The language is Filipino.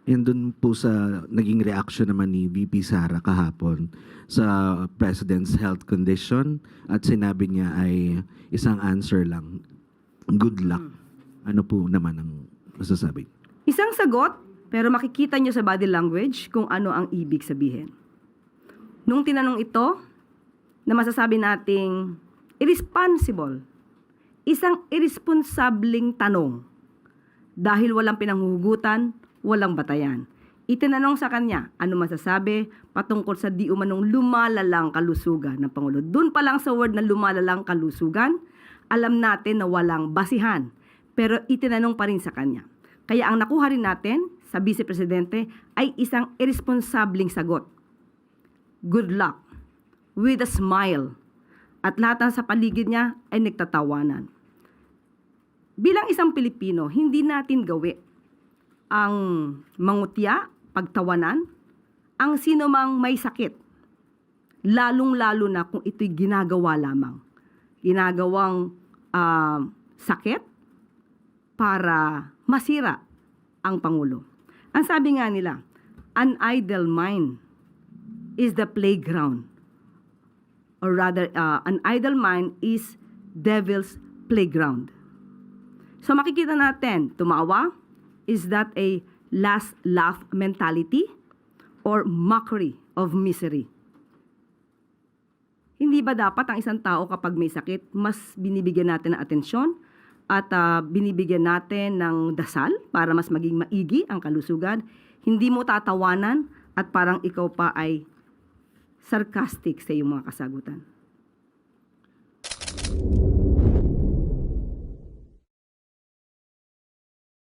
And dun po sa naging reaction naman ni VP Sara kahapon sa President's health condition at sinabi niya ay isang answer lang, good luck. Ano po naman ang masasabi? Isang sagot, pero makikita nyo sa body language kung ano ang ibig sabihin. Nung tinanong ito, na masasabi nating irresponsible, isang irresponsableng tanong dahil walang pinanghuhugutan, walang batayan. Itinanong sa kanya, ano masasabi patungkol sa di umanong lumalalang kalusugan ng Pangulo. Doon pa lang sa word na lumalalang kalusugan, alam natin na walang basihan. Pero itinanong pa rin sa kanya. Kaya ang nakuha rin natin sa Vice Presidente ay isang irresponsableng sagot. Good luck. With a smile. At lahat ng sa paligid niya ay nagtatawanan. Bilang isang Pilipino, hindi natin gawi ang mangutya, pagtawanan, ang sino mang may sakit. Lalong-lalo na kung ito'y ginagawa lamang. Ginagawang sakit para masira ang Pangulo. Ang sabi nga nila, an idle mind is the playground. Or rather, an idle mind is devil's playground. So makikita natin, tumawa, is that a last laugh mentality or mockery of misery? Hindi ba dapat ang isang tao kapag may sakit, mas binibigyan natin ng atensyon at binibigyan natin ng dasal para mas maging maigi ang kalusugan? Hindi mo tatawanan at parang ikaw pa ay sarcastic sa iyong mga kasagutan.